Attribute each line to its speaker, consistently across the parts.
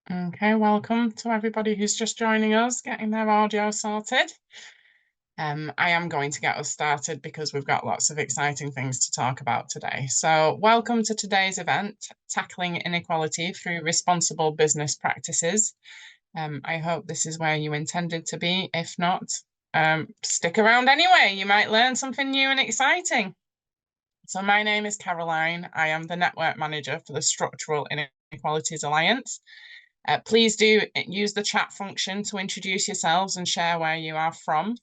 Speaker 1: Okay, welcome to everybody who's just joining us, getting their audio sorted. I am going to get us started because we've got lots of exciting things to talk about today. So welcome to today's event, Tackling Inequality Through Responsible Business Practices. I hope this is where you intended to be. If not, stick around anyway. You might learn something new and exciting. So my name is Caroline. I am the Network Manager for the Structural Inequalities Alliance. Please do use the chat function to introduce yourselves and share where you are from.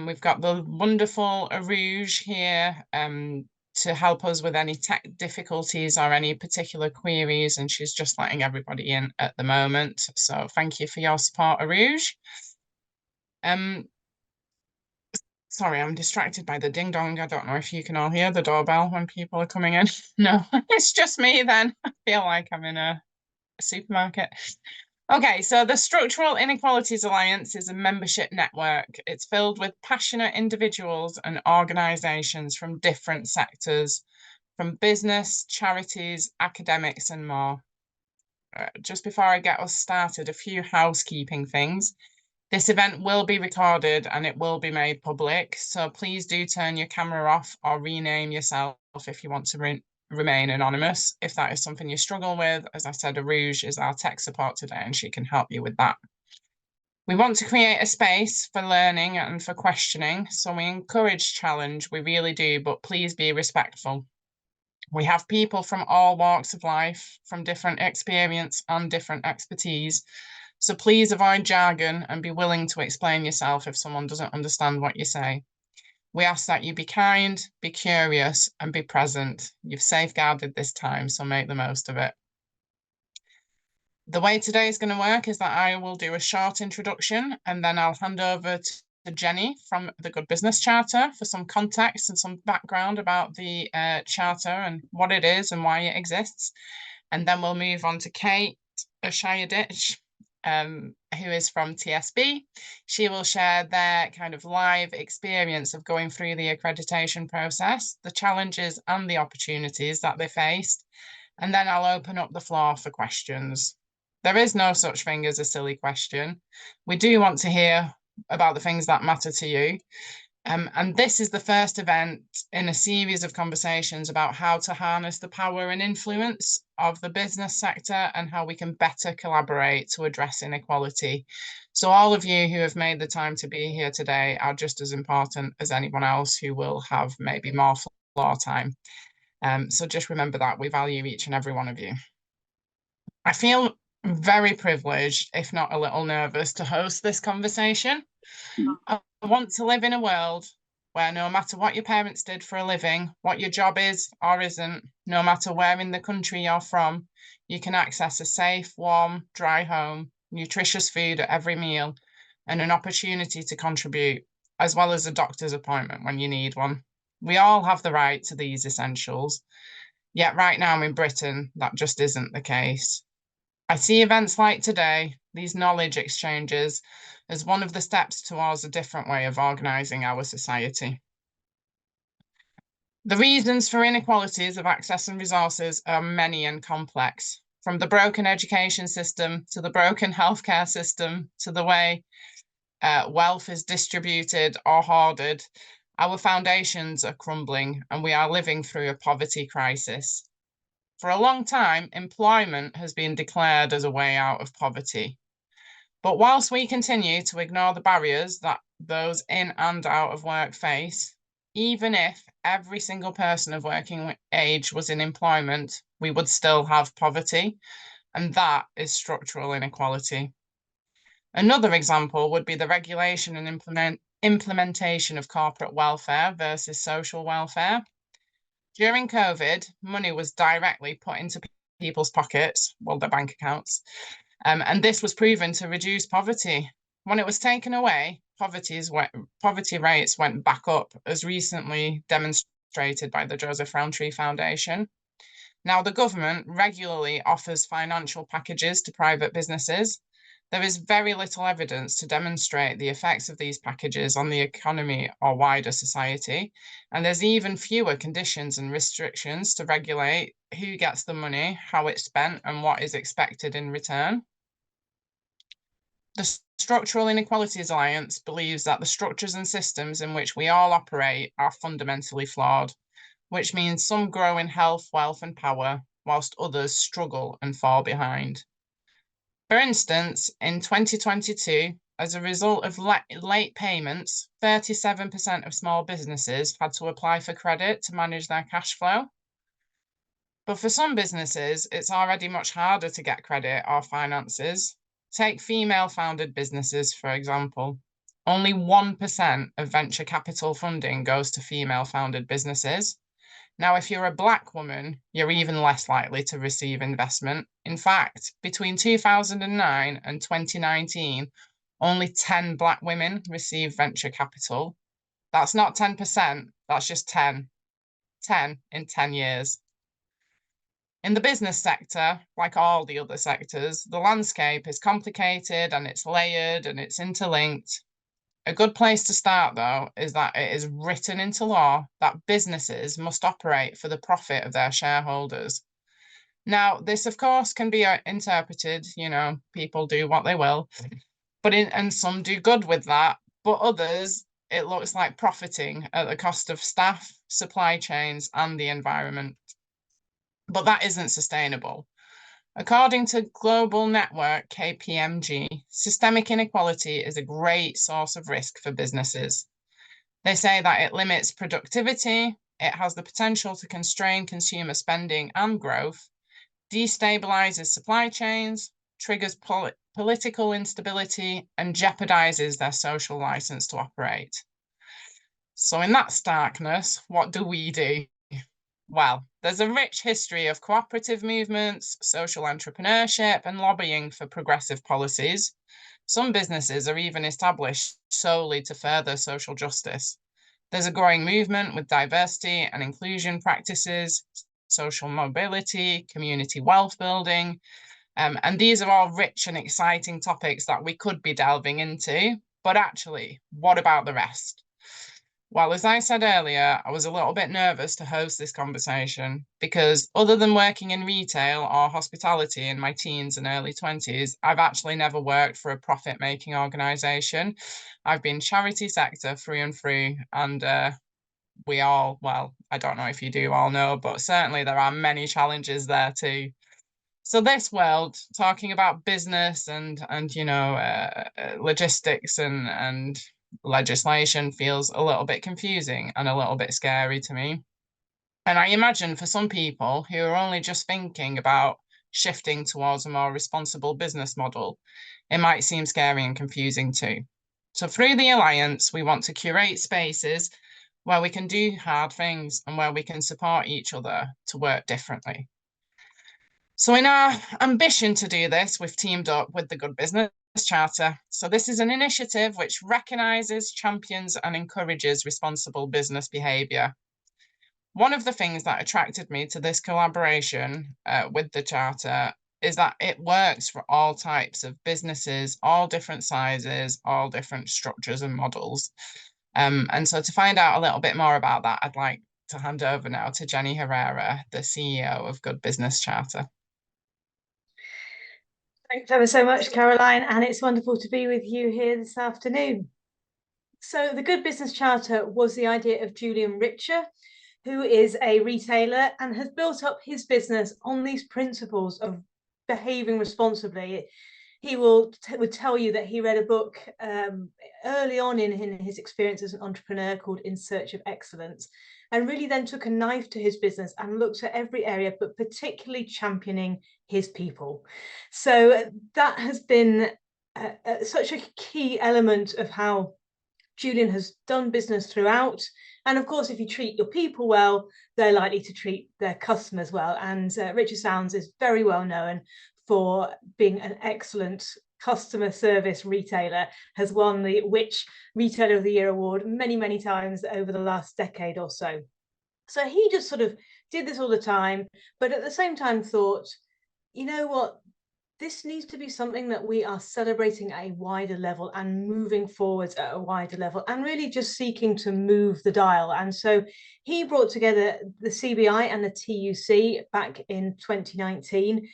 Speaker 1: We've got the wonderful Arouge here to help us with any tech difficulties or any particular queries, and she's just letting everybody in at the moment. So thank you for your support, Arouge. Sorry, I'm distracted by the ding dong. I don't know if you can all hear the doorbell when people are coming in. No, it's just me then. I feel like I'm in a supermarket. Okay, so the Structural Inequalities Alliance is a membership network. It's filled with passionate individuals and organisations from different sectors, from business, charities, academics, and more. Just before I get us started, a few housekeeping things. This event will be recorded and it will be made public, so please do turn your camera off or rename yourself if you want to remain anonymous. If that is something you struggle with, as I said, Arouge is our tech support today and she can help you with that. We want to create a space for learning and for questioning, so we encourage challenge, we really do, but please be respectful. We have people from all walks of life, from different experience and different expertise, so please avoid jargon and be willing to explain yourself if someone doesn't understand what you say. We ask that you be kind, be curious, and be present. You've safeguarded this time, so make the most of it. The way today is going to work is that I will do a short introduction and then I'll hand over to Jenny from the Good Business Charter for some context and some background about the charter and what it is and why it exists. And then we'll move on to Kate Ashayadich, who is from TSB. She will share their kind of live experience of going through the accreditation process, the challenges and the opportunities that they faced. And then I'll open up the floor for questions. There is no such thing as a silly question. We do want to hear about the things that matter to you. And this is the first event in a series of conversations about how to harness the power and influence of the business sector and how we can better collaborate to address inequality. So all of you who have made the time to be here today are just as important as anyone else who will have maybe more floor time. So just remember that we value each and every one of you. I feel very privileged, if not a little nervous, to host this conversation. I want to live in a world where no matter what your parents did for a living, what your job is or isn't, no matter where in the country you're from, you can access a safe, warm, dry home, nutritious food at every meal, and an opportunity to contribute, as well as a doctor's appointment when you need one. We all have the right to these essentials. Yet right now in Britain, that just isn't the case. I see events like today, these knowledge exchanges, as one of the steps towards a different way of organising our society. The reasons for inequalities of access and resources are many and complex, from the broken education system to the broken healthcare system to the way wealth is distributed or hoarded. Our foundations are crumbling and we are living through a poverty crisis. For a long time, employment has been declared as a way out of poverty. But whilst we continue to ignore the barriers that those in and out of work face, even if every single person of working age was in employment, we would still have poverty, and that is structural inequality. Another example would be the regulation and implementation of corporate welfare versus social welfare. During COVID, money was directly put into people's pockets, well, their bank accounts, and this was proven to reduce poverty. When it was taken away, poverty rates went back up, as recently demonstrated by the Joseph Rowntree Foundation. Now, the government regularly offers financial packages to private businesses, There is very little evidence to demonstrate the effects of these packages on the economy or wider society, and there's even fewer conditions and restrictions to regulate who gets the money, how it's spent, and what is expected in return. The Structural Inequalities Alliance believes that the structures and systems in which we all operate are fundamentally flawed, which means some grow in health, wealth, and power, whilst others struggle and fall behind. For instance, in 2022, as a result of late payments, 37% of small businesses had to apply for credit to manage their cash flow. But for some businesses, it's already much harder to get credit or finances. Take female-founded businesses, for example. Only 1% of venture capital funding goes to female-founded businesses. Now, if you're a Black woman, you're even less likely to receive investment. In fact, between 2009 and 2019, only 10 Black women received venture capital. That's not 10%, that's just 10. 10 in 10 years. In the business sector, like all the other sectors, the landscape is complicated and it's layered and it's interlinked. A good place to start, though, is that it is written into law that businesses must operate for the profit of their shareholders. Now, this, of course, can be interpreted, people do what they will, and some do good with that, but others, it looks like profiting at the cost of staff, supply chains, and the environment. But that isn't sustainable. According to Global Network KPMG, systemic inequality is a great source of risk for businesses. They say that it limits productivity, it has the potential to constrain consumer spending and growth, destabilizes supply chains, triggers political instability, and jeopardizes their social license to operate. So in that starkness, what do we do? Well, there's a rich history of cooperative movements, social entrepreneurship, and lobbying for progressive policies. Some businesses are even established solely to further social justice. There's a growing movement with diversity and inclusion practices, social mobility, community wealth building, and these are all rich and exciting topics that we could be delving into. But actually, what about the rest? Well, as I said earlier, I was a little bit nervous to host this conversation because other than working in retail or hospitality in my teens and early 20s, I've actually never worked for a profit-making organisation. I've been charity sector through and through, and well, I don't know if you do all know, but certainly there are many challenges there too. So this world, talking about business and logistics and legislation feels a little bit confusing and a little bit scary to me. And I imagine for some people who are only just thinking about shifting towards a more responsible business model, it might seem scary and confusing too. So through the Alliance, we want to curate spaces where we can do hard things and where we can support each other to work differently. So in our ambition to do this, we've teamed up with the Good Business Charter. So this is an initiative which recognises, champions and encourages responsible business behaviour. One of the things that attracted me to this collaboration with the Charter is that it works for all types of businesses, all different sizes, all different structures and models. And so to find out a little bit more about that, I'd like to hand over now to Jenny Herrera, the CEO of Good Business Charter.
Speaker 2: Thanks ever so much, Caroline, and it's wonderful to be with you here this afternoon. So the Good Business Charter was the idea of Julian Richer, who is a retailer and has built up his business on these principles of behaving responsibly. He would tell you that he read a book early on in his experience as an entrepreneur called In Search of Excellence, and really then took a knife to his business and looked at every area, but particularly championing his people. So that has been such a key element of how Julian has done business throughout. And of course, if you treat your people well, they're likely to treat their customers well. And Richard Sounds is very well known for being an excellent customer service retailer, has won the Which Retailer of the Year award many, many times over the last decade or so. So he just sort of did this all the time, but at the same time thought, you know what? this needs to be something that we are celebrating at a wider level and moving forwards at a wider level and really just seeking to move the dial. And so he brought together the CBI and the TUC back in 2019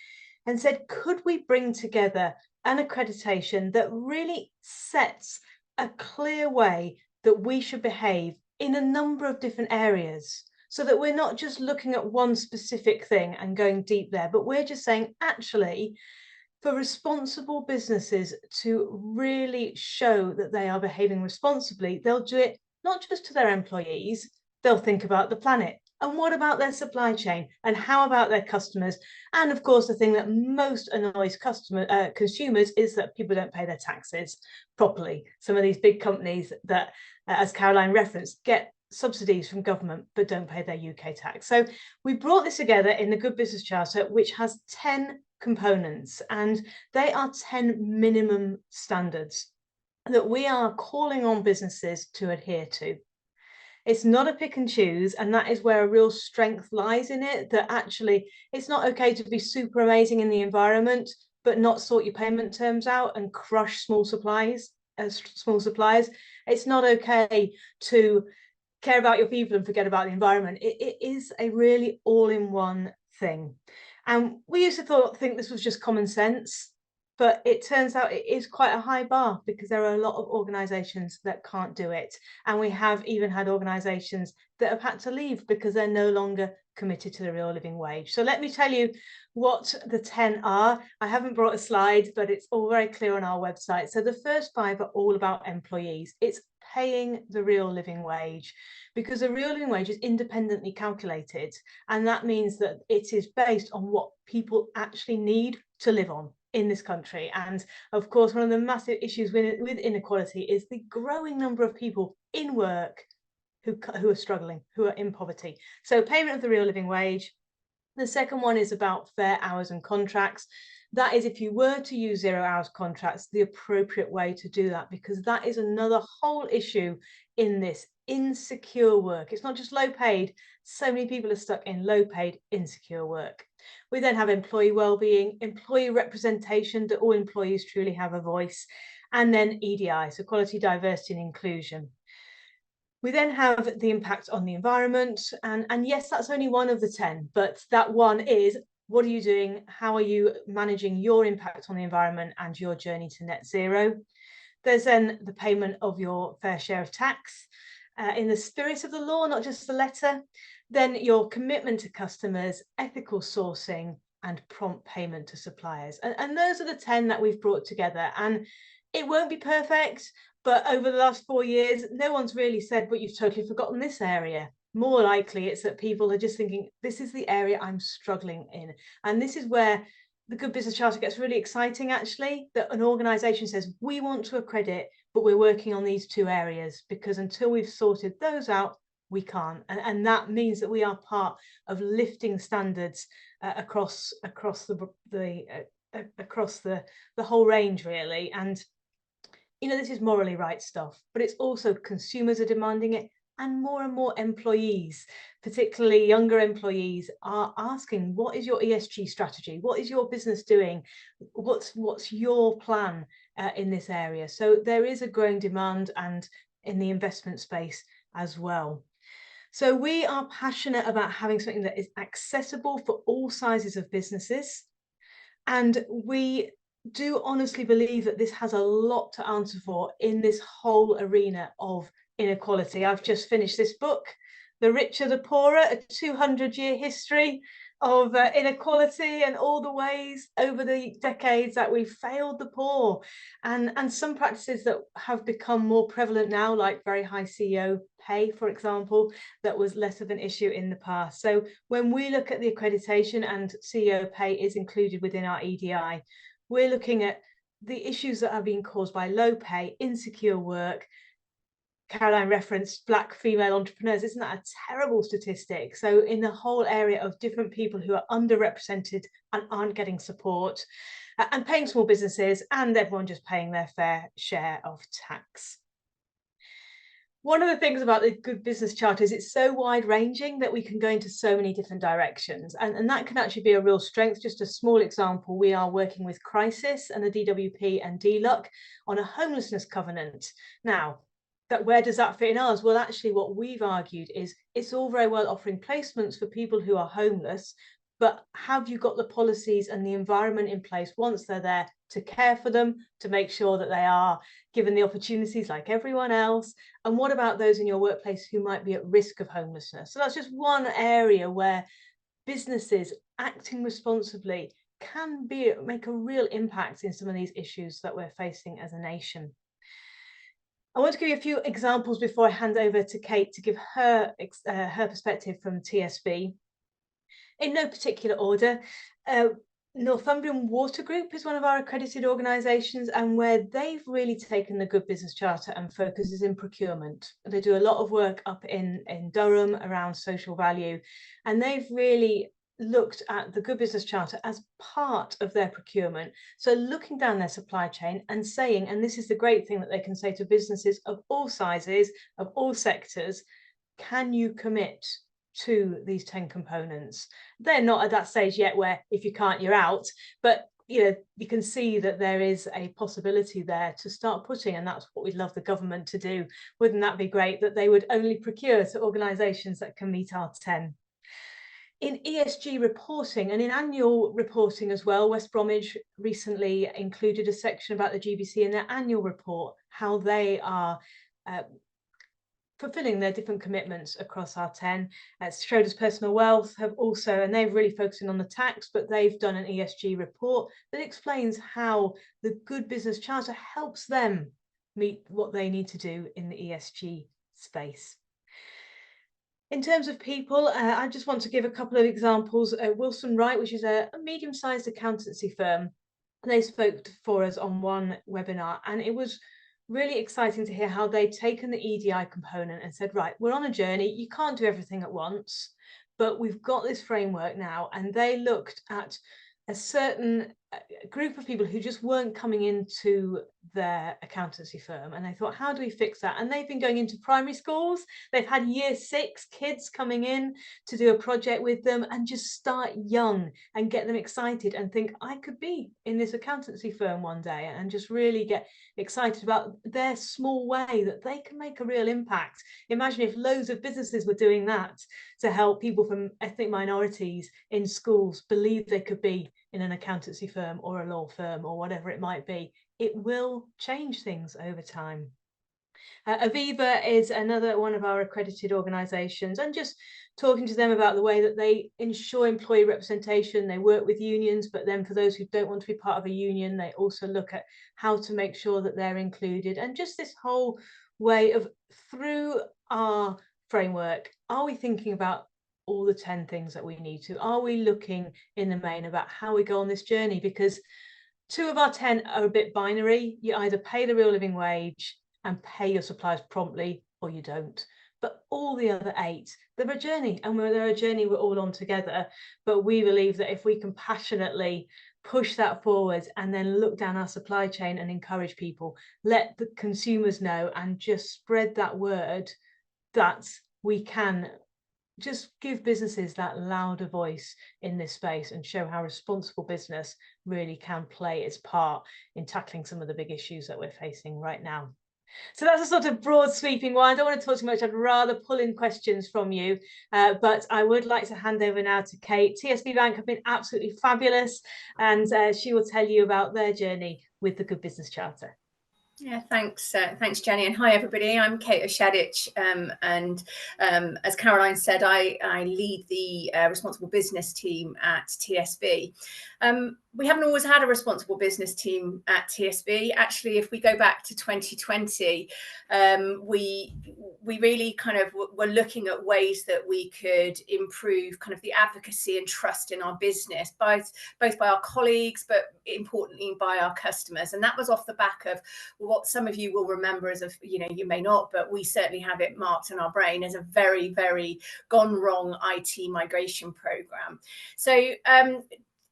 Speaker 2: and said, could we bring together an accreditation that really sets a clear way that we should behave in a number of different areas, so that we're not just looking at one specific thing and going deep there, but we're just saying, actually, for responsible businesses to really show that they are behaving responsibly, they'll do it not just to their employees, they'll think about the planet. And what about their supply chain? And how about their customers? And of course, the thing that most annoys consumers is that people don't pay their taxes properly. Some of these big companies that, as Caroline referenced, get subsidies from government but don't pay their UK tax. So we brought this together in the Good Business Charter, which has 10 components, and they are 10 minimum standards that we are calling on businesses to adhere to. It's not a pick and choose, and that is where a real strength lies in it, that actually it's not okay to be super amazing in the environment but not sort your payment terms out and crush small suppliers. It's not okay to care about your people and forget about the environment. It is a really all-in-one thing. And we used to think this was just common sense, but it turns out it is quite a high bar, because there are a lot of organisations that can't do it. And we have even had organisations that have had to leave because they're no longer committed to the real living wage. So let me tell you what the 10 are. I haven't brought a slide, but it's all very clear on our website. So the first 5 are all about employees. It's paying the real living wage, because the real living wage is independently calculated, and that means that it is based on what people actually need to live on in this country. And of course, one of the massive issues with inequality is the growing number of people in work who are struggling, who are in poverty. So payment of the real living wage. The second one is about fair hours and contracts. That is, if you were to use 0 hours contracts, the appropriate way to do that, because that is another whole issue in this insecure work. It's not just low paid. So many people are stuck in low paid, insecure work. We then have employee well-being, employee representation, that all employees truly have a voice, and then EDI, so equality, diversity and inclusion. We then have the impact on the environment, and yes, that's only one of the 10, but that one is, what are you doing? How are you managing your impact on the environment and your journey to net zero? There's then the payment of your fair share of tax, in the spirit of the law, not just the letter. Then your commitment to customers, ethical sourcing, and prompt payment to suppliers. And those are the 10 that we've brought together. And it won't be perfect, but over the last 4 years, no one's really said, but you've totally forgotten this area. More likely, it's that people are just thinking, this is the area I'm struggling in. And this is where the Good Business Charter gets really exciting, actually, that an organisation says, we want to accredit, but we're working on these 2 areas, because until we've sorted those out, we can't. And that means that we are part of lifting standards across the whole range, really. And you know, this is morally right stuff, but it's also consumers are demanding it, and more employees, particularly younger employees, are asking, what is your ESG strategy? What is your business doing? What's your plan in this area? So there is a growing demand, and in the investment space as well. So we are passionate about having something that is accessible for all sizes of businesses. And we do honestly believe that this has a lot to answer for in this whole arena of inequality. I've just finished this book, The Richer, the Poorer, a 200-year history of inequality and all the ways over the decades that we've failed the poor, and some practices that have become more prevalent now, like very high CEO pay, for example, that was less of an issue in the past. So when we look at the accreditation, and CEO pay is included within our EDI, we're looking at the issues that are being caused by low pay, insecure work. Caroline referenced Black female entrepreneurs. Isn't that a terrible statistic? So in the whole area of different people who are underrepresented and aren't getting support, and paying small businesses, and everyone just paying their fair share of tax. one of the things about the Good Business Charter is it's so wide-ranging that we can go into so many different directions, and that can actually be a real strength. Just a small example, we are working with Crisis and the DWP and DLUC on a homelessness covenant. Now, where does that fit in ours? Well, actually, what we've argued is it's all very well offering placements for people who are homeless, but have you got the policies and the environment in place once they're there to care for them, to make sure that they are given the opportunities like everyone else? And what about those in your workplace who might be at risk of homelessness? So that's just one area where businesses acting responsibly can make a real impact in some of these issues that we're facing as a nation. I want to give you a few examples before I hand over to Kate to give her perspective from TSB. In no particular order, Northumbrian Water Group is one of our accredited organisations, and where they've really taken the Good Business Charter and focuses in procurement. They do a lot of work up in Durham around social value, and they've really looked at the Good Business Charter as part of their procurement. So looking down their supply chain and saying, and this is the great thing that they can say to businesses of all sizes, of all sectors, can you commit to these 10 components? They're not at that stage yet where if you can't, you're out, but you can see that there is a possibility there to start putting, and that's what we'd love the government to do. Wouldn't that be great, that they would only procure to organisations that can meet our 10? In ESG reporting and in annual reporting as well, West Bromwich recently included a section about the GBC in their annual report, how they are fulfilling their different commitments across our 10. Schroders Personal Wealth have also, and they're really focusing on the tax, but they've done an ESG report that explains how the Good Business Charter helps them meet what they need to do in the ESG space. In terms of people, I just want to give a couple of examples. Wilson Wright, which is a medium-sized accountancy firm, they spoke for us on one webinar, and it was really exciting to hear how they'd taken the EDI component and said, right, we're on a journey. You can't do everything at once, but we've got this framework now. And they looked at a certain group of people who just weren't coming into their accountancy firm, and they thought, how do we fix that? And they've been going into primary schools. They've had year 6 kids coming in to do a project with them and just start young and get them excited and think, I could be in this accountancy firm one day, and just really get excited about their small way that they can make a real impact. Imagine if loads of businesses were doing that to help people from ethnic minorities in schools believe they could be in an accountancy firm or a law firm or whatever it might be. It will change things over time. Aviva is another one of our accredited organisations, and just talking to them about the way that they ensure employee representation. They work with unions, but then for those who don't want to be part of a union, they also look at how to make sure that they're included. And just this whole way of, through our framework, are we thinking about all the 10 things that we need to? Are we looking in the main about how we go on this journey? Because 2 of our 10 are a bit binary. You either pay the real living wage and pay your suppliers promptly, or you don't. But all the other 8, they're a journey, and they're a journey we're all on together. But we believe that if we can passionately push that forward and then look down our supply chain and encourage people, let the consumers know, and just spread that word, that we can just give businesses that louder voice in this space and show how responsible business really can play its part in tackling some of the big issues that we're facing right now. So that's a sort of broad sweeping one. I don't want to talk too much. I'd rather pull in questions from you, but I would like to hand over now to Kate. TSB Bank have been absolutely fabulous, and she will tell you about their journey with the Good Business Charter.
Speaker 3: Yeah, thanks, Jenny, and hi everybody. I'm Kate O'Shadich, and as Caroline said, I lead the responsible business team at TSB. We haven't always had a responsible business team at TSB. Actually, if we go back to 2020, we really kind of were looking at ways that we could improve kind of the advocacy and trust in our business, both by our colleagues, but importantly by our customers. And that was off the back of what some of you will remember as you may not, but we certainly have it marked in our brain as a very, very gone wrong IT migration program. So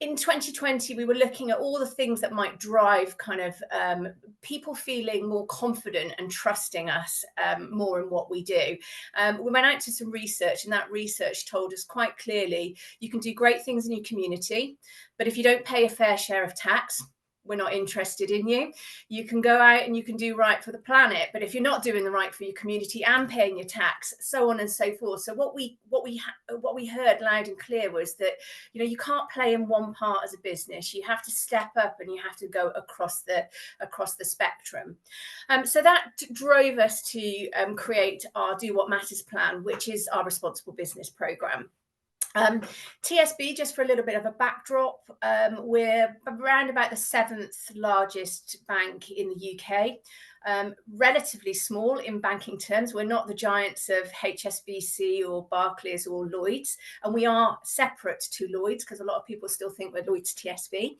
Speaker 3: in 2020, we were looking at all the things that might drive kind of people feeling more confident and trusting us more in what we do. We went out to some research, and that research told us quite clearly, you can do great things in your community, but if you don't pay a fair share of tax, we're not interested in you. You can go out and you can do right for the planet, but if you're not doing the right for your community and paying your tax, so on and so forth. So what we heard loud and clear was that, you know, you can't play in one part as a business. You have to step up and you have to go across the spectrum. So that drove us to create our Do What Matters plan, which is our responsible business program. TSB, just for a little bit of a backdrop, we're around about the 7th largest bank in the UK, relatively small in banking terms. We're not the giants of HSBC or Barclays or Lloyds, and we are separate to Lloyds because a lot of people still think we're Lloyds TSB.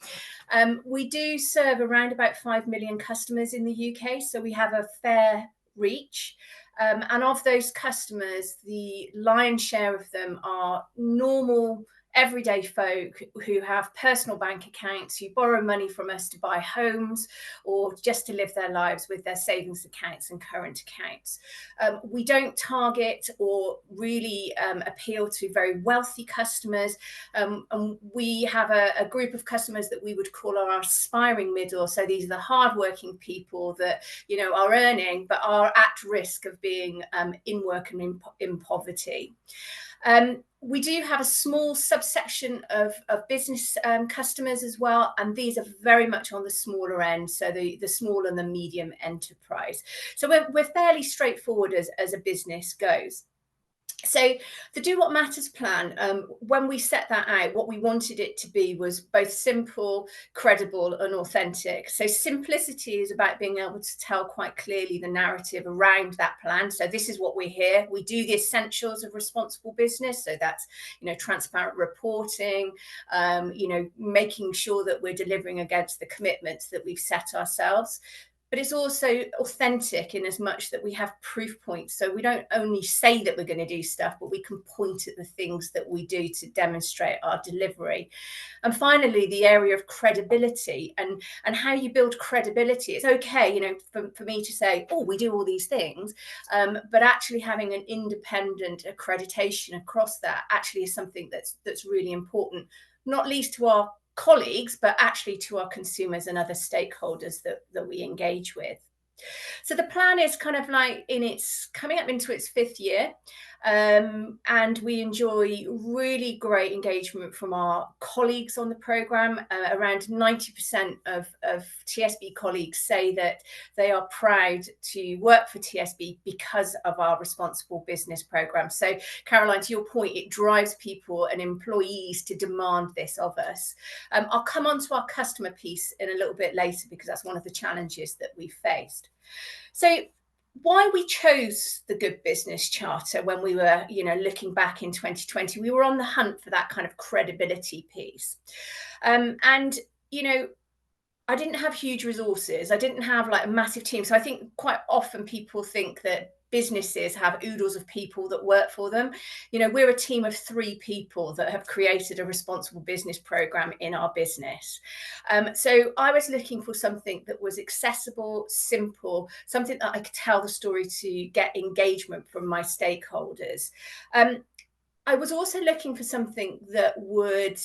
Speaker 3: We do serve around about 5 million customers in the UK, so we have a fair reach. And of those customers, the lion's share of them are normal, everyday folk who have personal bank accounts, who borrow money from us to buy homes or just to live their lives with their savings accounts and current accounts. We don't target or really appeal to very wealthy customers. And we have a group of customers that we would call our aspiring middle. So these are the hardworking people that, you know, are earning but are at risk of being in work and in poverty. We do have a small subsection of business customers as well, and these are very much on the smaller end, so the small and the medium enterprise. So we're fairly straightforward as a business goes. So the Do What Matters plan, when we set that out, what we wanted it to be was both simple, credible and authentic. So simplicity is about being able to tell quite clearly the narrative around that plan. So this is what we're here. We do the essentials of responsible business. So that's, you know, transparent reporting, you know, making sure that we're delivering against the commitments that we've set ourselves. But it's also authentic in as much that we have proof points. So we don't only say that we're going to do stuff, but we can point at the things that we do to demonstrate our delivery. And finally, the area of credibility and how you build credibility. It's okay, you know, for me to say, oh, we do all these things, but actually having an independent accreditation across that actually is something that's really important, not least to our colleagues, but actually to our consumers and other stakeholders that we engage with. So the plan is kind of like coming up into its 5th year, and we enjoy really great engagement from our colleagues on the programme. Around 90% of TSB colleagues say that they are proud to work for TSB because of our responsible business programme. So Caroline, to your point, it drives people and employees to demand this of us. I'll come on to our customer piece in a little bit later because that's one of the challenges that we faced. So why we chose the Good Business Charter when we were, you know, looking back in 2020, we were on the hunt for that kind of credibility piece. And, you know, I didn't have huge resources. I didn't have like a massive team. So I think quite often people think that businesses have oodles of people that work for them. You know, we're a team of 3 people that have created a responsible business program in our business. So I was looking for something that was accessible, simple, something that I could tell the story to get engagement from my stakeholders. I was also looking for something that would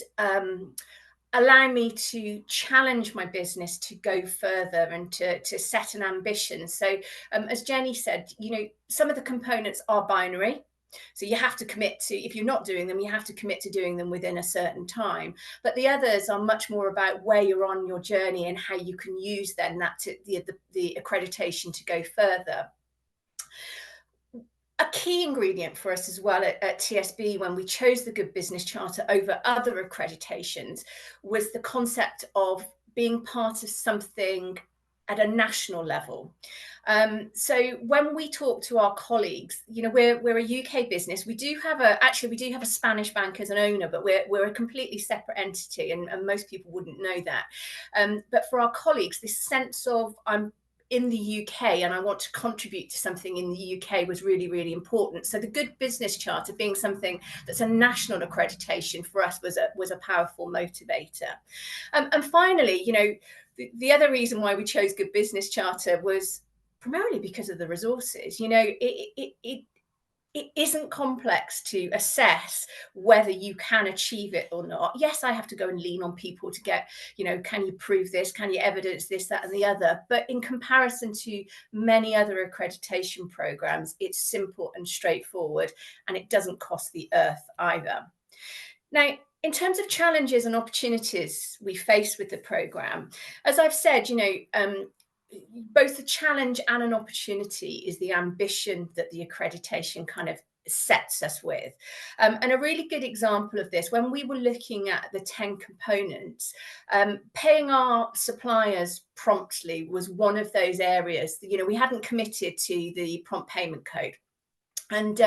Speaker 3: allow me to challenge my business to go further and to set an ambition. So as Jenny said, you know, some of the components are binary. So you have to commit to, if you're not doing them, you have to commit to doing them within a certain time. But the others are much more about where you're on your journey and how you can use then that to the accreditation to go further. A key ingredient for us as well at TSB when we chose the Good Business Charter over other accreditations was the concept of being part of something at a national level. So when we talk to our colleagues, you know, we're a UK business. We do have a Spanish bank as an owner, but we're a completely separate entity, and most people wouldn't know that. But for our colleagues, this sense of I'm in the UK and I want to contribute to something in the UK was really, really important. So the Good Business Charter being something that's a national accreditation for us was a powerful motivator. And finally, you know, the other reason why we chose Good Business Charter was primarily because of the resources. You know, it isn't complex to assess whether you can achieve it or not. Yes, I have to go and lean on people to get, you know, can you prove this? Can you evidence this, that, and the other? But in comparison to many other accreditation programs, it's simple and straightforward, and it doesn't cost the earth either. Now, in terms of challenges and opportunities we face with the program, as I've said, you know, both a challenge and an opportunity is the ambition that the accreditation kind of sets us with. And a really good example of this, when we were looking at the 10 components, paying our suppliers promptly was one of those areas. You know, we hadn't committed to the prompt payment code. And,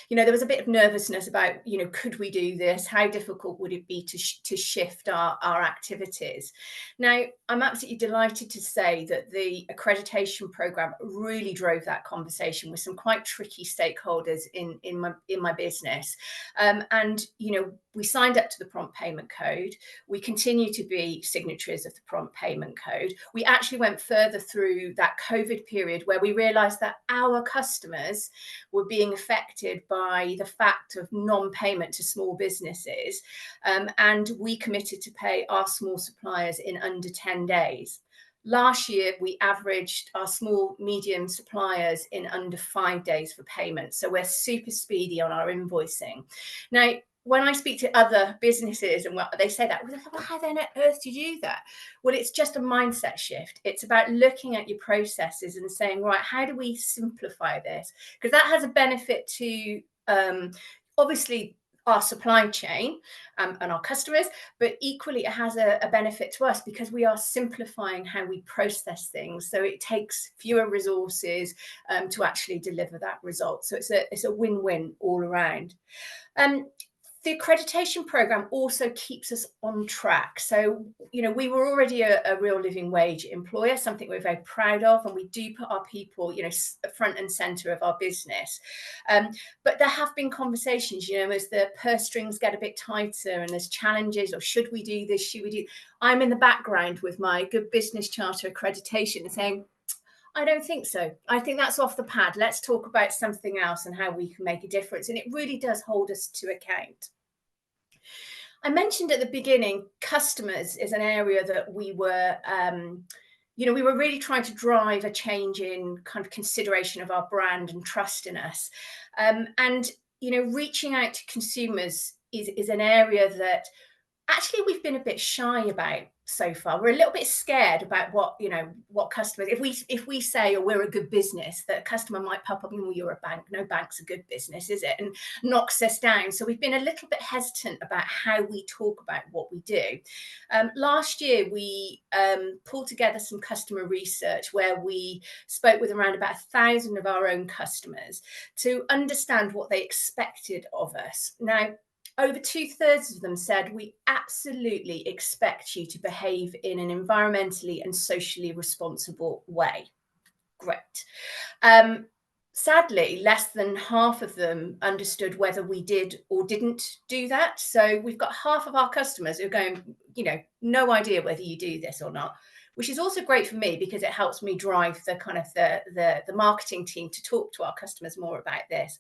Speaker 3: you know, there was a bit of nervousness about, you know, could we do this? How difficult would it be to shift our activities? Now, I'm absolutely delighted to say that the accreditation program really drove that conversation with some quite tricky stakeholders in my business. And, you know, we signed up to the prompt payment code. We continue to be signatories of the prompt payment code. We actually went further through that COVID period where we realized that our customers were being affected by the fact of non-payment to small businesses. And we committed to pay our small suppliers in under 10 days. Last year, we averaged our small, medium suppliers in under 5 days for payment. So we're super speedy on our invoicing. Now, when I speak to other businesses and they say that, well, how then on earth do you do that? Well, it's just a mindset shift. It's about looking at your processes and saying, right, how do we simplify this? Because that has a benefit to obviously our supply chain and our customers, but equally it has a benefit to us because we are simplifying how we process things. So it takes fewer resources to actually deliver that result. So it's a win-win all around. The accreditation program also keeps us on track. So, you know, we were already a real living wage employer, something we're very proud of, and we do put our people, you know, front and center of our business. But there have been conversations, you know, as the purse strings get a bit tighter and there's challenges, or should we do this, should we do? I'm in the background with my Good Business Charter accreditation saying, I don't think so. I think that's off the pad. Let's talk about something else and how we can make a difference. And it really does hold us to account. I mentioned at the beginning, customers is an area that we were, you know, we were really trying to drive a change in kind of consideration of our brand and trust in us. And, you know, reaching out to consumers is an area that actually we've been a bit shy about so far. We're a little bit scared about what customers, if we say, oh, we're a good business, that a customer might pop up and, well, you're a bank. No bank's a good business, is it? And knocks us down. So we've been a little bit hesitant about how we talk about what we do. Last year, we pulled together some customer research where we spoke with around about 1,000 of our own customers to understand what they expected of us. Now, over 2/3 of them said, we absolutely expect you to behave in an environmentally and socially responsible way. Great. Sadly, less than half of them understood whether we did or didn't do that. So we've got half of our customers who are going, you know, no idea whether you do this or not, which is also great for me because it helps me drive the kind of the marketing team to talk to our customers more about this.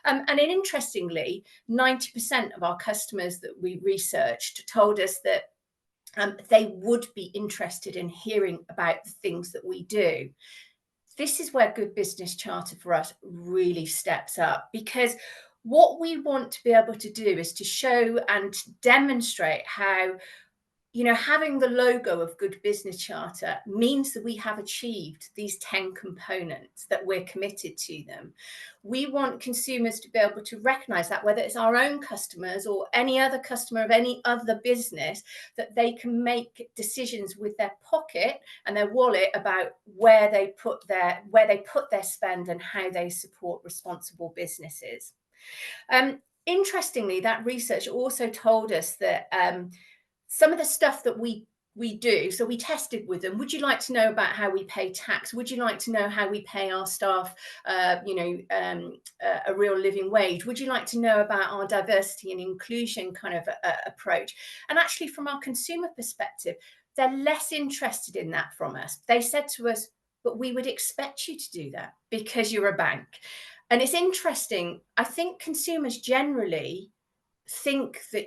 Speaker 3: And then interestingly, 90% of our customers that we researched told us that they would be interested in hearing about the things that we do. This is where Good Business Charter for us really steps up, because what we want to be able to do is to show and demonstrate how, you know, having the logo of Good Business Charter means that we have achieved these 10 components, that we're committed to them. We want consumers to be able to recognize that, whether it's our own customers or any other customer of any other business, that they can make decisions with their pocket and their wallet about where they put their spend and how they support responsible businesses. Interestingly, that research also told us that some of the stuff that we we do. So we tested with them. Would you like to know about how we pay tax? Would you like to know how we pay our staff, a real living wage? Would you like to know about our diversity and inclusion kind of approach? And actually, from our consumer perspective, they're less interested in that from us. They said to us, but we would expect you to do that because you're a bank. And it's interesting. I think consumers generally think that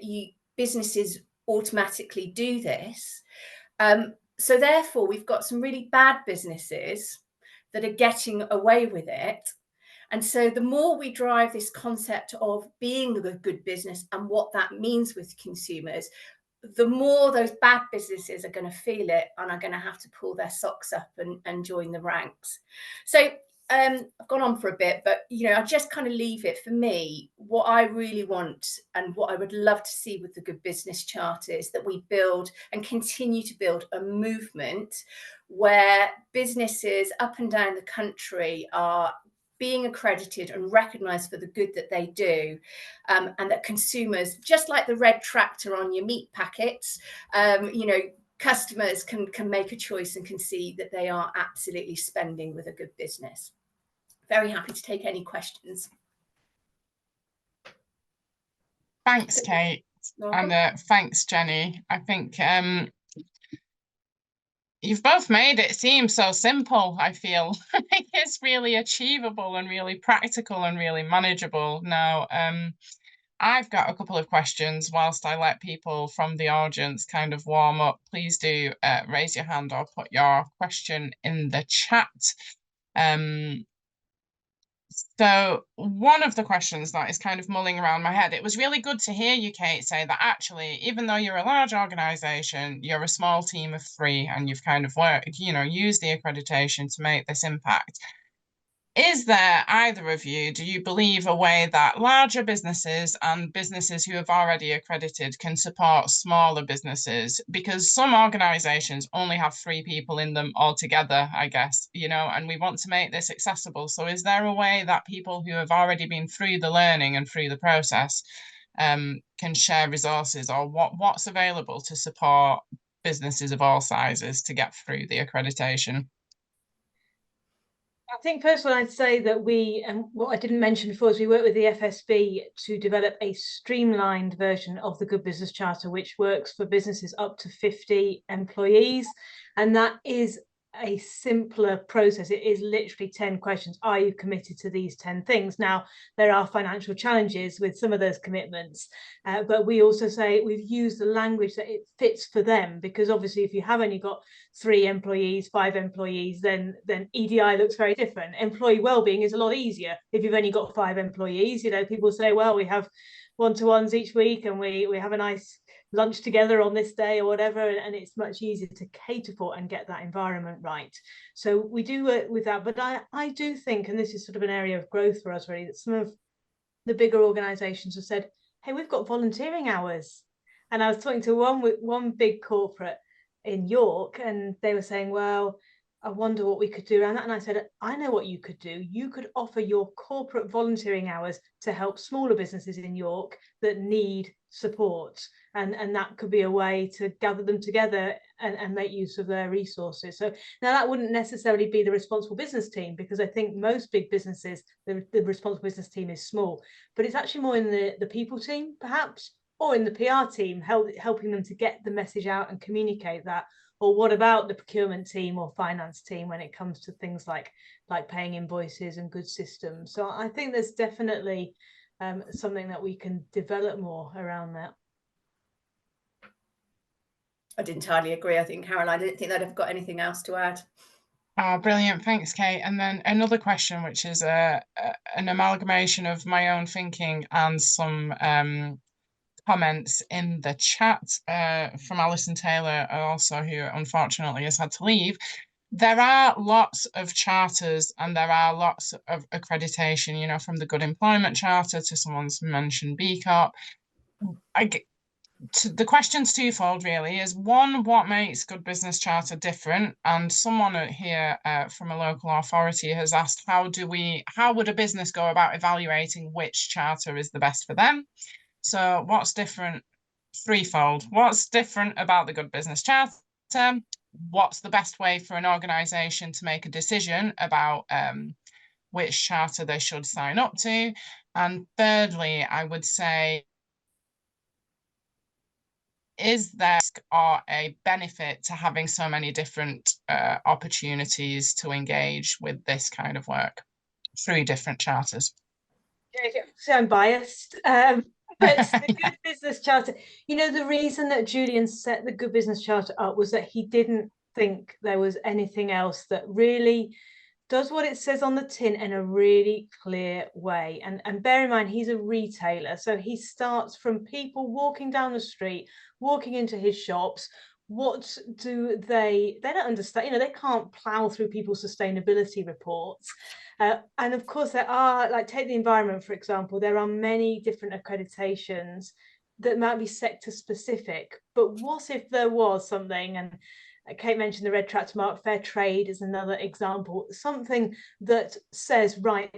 Speaker 3: businesses automatically do this. So therefore, we've got some really bad businesses that are getting away with it. And so the more we drive this concept of being a good business and what that means with consumers, the more those bad businesses are going to feel it and are going to have to pull their socks up and join the ranks. So I've gone on for a bit, but I just kind of leave it. For me, what I really want and what I would love to see with the Good Business Charter is that we build and continue to build a movement where businesses up and down the country are being accredited and recognised for the good that they do, and that consumers, just like the red tractor on your meat packets, customers can make a choice and can see that they are absolutely spending with a good business. Very happy to take any questions.
Speaker 1: Thanks, Kate. And thanks, Jenny. I think you've both made it seem so simple, I feel. I think it's really achievable and really practical and really manageable. Now, I've got a couple of questions whilst I let people from the audience kind of warm up. Please do raise your hand or put your question in the chat. So one of the questions that is kind of mulling around my head, it was really good to hear you, Kate, say that actually, even though you're a large organization, you're a small team of 3 and you've kind of worked, used the accreditation to make this impact. Is there, either of you, do you believe a way that larger businesses and businesses who have already accredited can support smaller businesses? Because some organizations only have 3 people in them altogether, I guess, and we want to make this accessible. So is there a way that people who have already been through the learning and through the process can share resources, or what's available to support businesses of all sizes to get through the accreditation?
Speaker 2: I think first of all, I'd say that and what I didn't mention before is we work with the FSB to develop a streamlined version of the Good Business Charter, which works for businesses up to 50 employees. And that is a simpler process. It is literally 10 questions. Are you committed to these 10 things? Now, there are financial challenges with some of those commitments, but we also say we've used the language that it fits for them, because obviously if you have only got 3 employees, 5 employees, then EDI looks very different. Employee wellbeing is a lot easier if you've only got 5 employees. People say, well, we have one-to-ones each week and we have a nice lunch together on this day or whatever, and it's much easier to cater for and get that environment right. So we do work with that, but I do think, and this is sort of an area of growth for us really, that some of the bigger organizations have said, hey, we've got volunteering hours. And I was talking to one big corporate in York, and they were saying, well, I wonder what we could do around that. And I said, I know what you could do. You could offer your corporate volunteering hours to help smaller businesses in York that need support. And that could be a way to gather them together and make use of their resources. So now that wouldn't necessarily be the responsible business team, because I think most big businesses, the responsible business team is small, but it's actually more in the people team, perhaps, or in the PR team, helping them to get the message out and communicate that. Or what about the procurement team or finance team when it comes to things like paying invoices and good systems? So I think there's definitely something that we can develop more around that.
Speaker 3: I didn't entirely agree. I think, Caroline, I didn't think they'd have got anything else to add.
Speaker 1: Oh, brilliant. Thanks, Kate. And then another question, which is an amalgamation of my own thinking and some comments in the chat from Alison Taylor, also, who unfortunately has had to leave. There are lots of charters and there are lots of accreditation, from the Good Employment Charter to someone's mentioned B Corp. The question's twofold, really. Is one, what makes Good Business Charter different? And someone here from a local authority has asked, how would a business go about evaluating which charter is the best for them? So what's different? Threefold. What's different about the Good Business Charter? charter, what's the best way for an organisation to make a decision about which charter they should sign up to. And thirdly, I would say, is there a benefit to having so many different opportunities to engage with this kind of work through different charters?
Speaker 2: So I'm biased, but the Good Business Charter, you know, the reason that Julian set the Good Business Charter up was that he didn't think there was anything else that really does what it says on the tin in a really clear way. And bear in mind, he's a retailer, so he starts from people walking down the street, walking into his shops. What do they don't understand, you know, they can't plow through people's sustainability reports. And of course there are, like, take the environment for example, there are many different accreditations that might be sector specific, but what if there was something, and Kate mentioned the red tractor mark, fair trade is another example, something that says, right,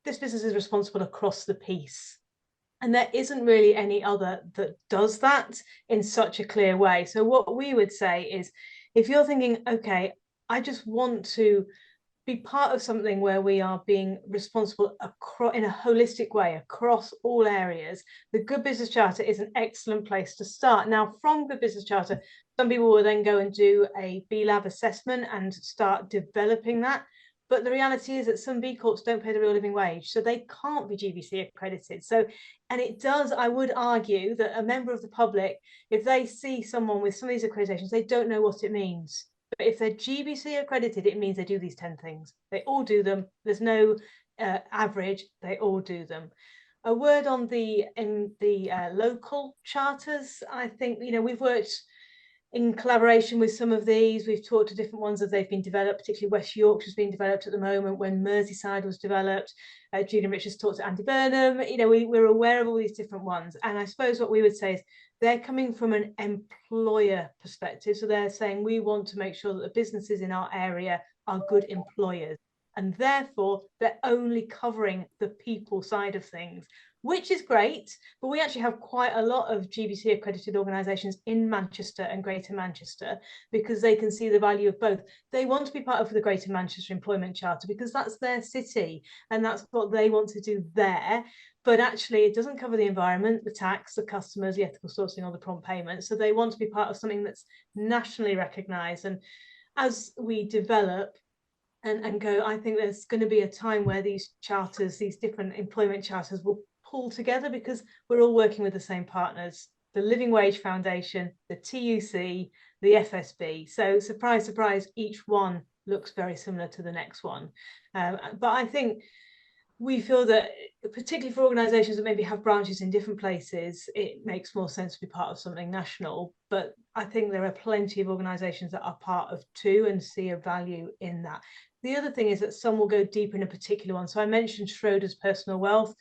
Speaker 2: this business is responsible across the piece. And there isn't really any other that does that in such a clear way. So what we would say is, if you're thinking, okay, I just want to be part of something where we are being responsible in a holistic way across all areas, the Good Business Charter is an excellent place to start. Now, from Good Business Charter, some people will then go and do a B-Lab assessment and start developing that. But the reality is that some B Corps don't pay the real living wage, so they can't be GBC accredited. So, and it does, I would argue that a member of the public, if they see someone with some of these accreditations, they don't know what it means. But if they're GBC accredited, it means they do these 10 things. They all do them. There's no average. They all do them. A word on the local charters. I think, you know, we've worked in collaboration with some of these. We've talked to different ones as they've been developed, particularly West Yorkshire's being developed at the moment. When Merseyside was developed, Julian Richards talked to Andy Burnham. You know, we're aware of all these different ones. And I suppose what we would say is they're coming from an employer perspective. So they're saying we want to make sure that the businesses in our area are good employers. And therefore, they're only covering the people side of things, which is great. But we actually have quite a lot of GBC accredited organisations in Manchester and Greater Manchester, because they can see the value of both. They want to be part of the Greater Manchester Employment Charter because that's their city and that's what they want to do there. But actually, it doesn't cover the environment, the tax, the customers, the ethical sourcing, or the prompt payment. So they want to be part of something that's nationally recognised. And as we develop and go, I think there's going to be a time where these charters, these different employment charters, will pull together because we're all working with the same partners, the Living Wage Foundation, the TUC, the FSB. So surprise, surprise, each one looks very similar to the next one. But I think we feel that, particularly for organisations that maybe have branches in different places, it makes more sense to be part of something national. But I think there are plenty of organisations that are part of two and see a value in that. The other thing is that some will go deeper in a particular one. So I mentioned Schroders Personal Wealth.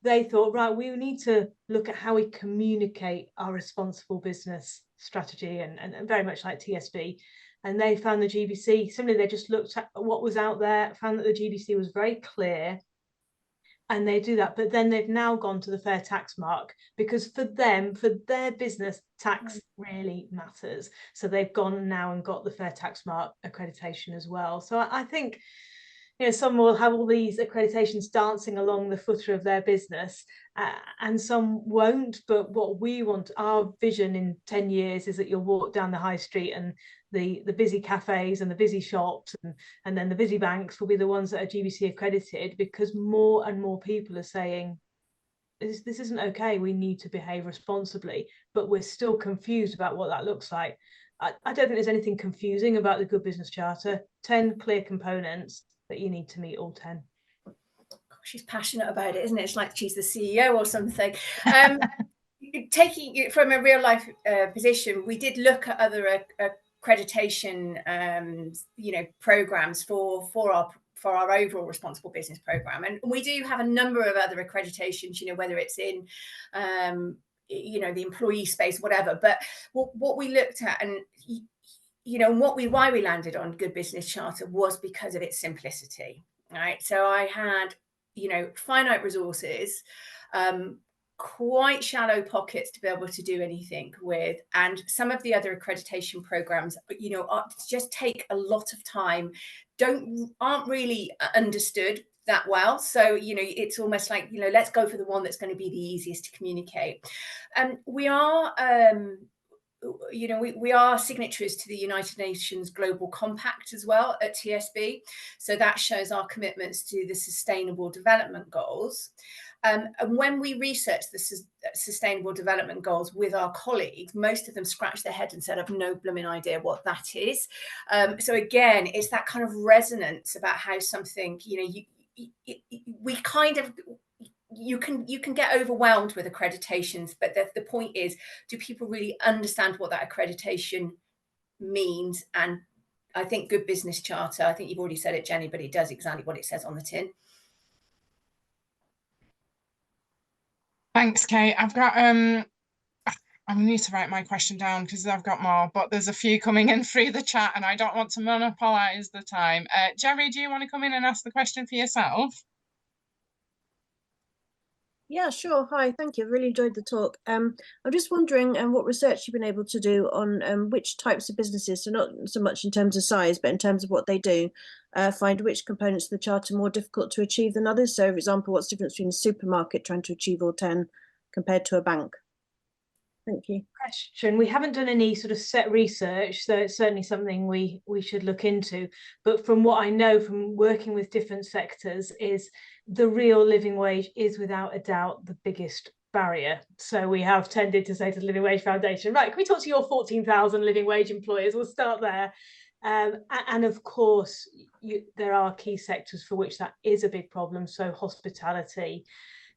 Speaker 2: They thought, right, we need to look at how we communicate our responsible business strategy, and very much like TSB. And they found the GBC, similarly, they just looked at what was out there, found that the GBC was very clear, and they do that. But then they've now gone to the fair tax mark, because for them, for their business, tax really matters. So they've gone now and got the fair tax mark accreditation as well. So I think, you know, some will have all these accreditations dancing along the footer of their business, and some won't. But what we want, our vision in 10 years, is that you'll walk down the high street and the busy cafes and the busy shops and then the busy banks will be the ones that are GBC accredited, because more and more people are saying, this isn't okay, we need to behave responsibly. But we're still confused about what that looks like. I don't think there's anything confusing about the Good Business Charter. 10 clear components that you need to meet all 10.
Speaker 3: She's passionate about it, isn't it? It's like she's the CEO or something. Taking it from a real life position, we did look at other accreditation, you know, programs for our overall responsible business program, and we do have a number of other accreditations, you know, whether it's in you know, the employee space, whatever. But what we looked at, and you know, why we landed on Good Business Charter was because of its simplicity, right? So I had, you know, finite resources, quite shallow pockets to be able to do anything with, and some of the other accreditation programs, you know, just take a lot of time, aren't really understood that well. So, you know, it's almost like, you know, let's go for the one that's going to be the easiest to communicate. We are you know, we are signatories to the United Nations Global Compact as well at TSB. So that shows our commitments to the Sustainable Development Goals. And when we researched the Sustainable Development Goals with our colleagues, most of them scratched their head and said, I've no blooming idea what that is. So again, it's that kind of resonance about how something, you know, we kind of, you can get overwhelmed with accreditations, but the point is, do people really understand what that accreditation means? And I think Good Business Charter, I think you've already said it, Jenny, but it does exactly what it says on the tin.
Speaker 1: Thanks, Kate. I've got I need to write my question down because I've got more, but there's a few coming in through the chat and I don't want to monopolize the time. Jerry, do you want to come in and ask the question for yourself?
Speaker 4: Yeah, sure. Hi, thank you. I've really enjoyed the talk. I'm just wondering what research you've been able to do on which types of businesses, so not so much in terms of size, but in terms of what they do, find which components of the Charter more difficult to achieve than others. So, for example, what's the difference between a supermarket trying to achieve all 10 compared to a bank? Thank you.
Speaker 2: Question. We haven't done any sort of set research, so it's certainly something we should look into. But from what I know from working with different sectors is the real living wage is without a doubt the biggest barrier. So we have tended to say to the Living Wage Foundation, right, can we talk to your 14,000 living wage employers? We'll start there. And of course, there are key sectors for which that is a big problem. So hospitality,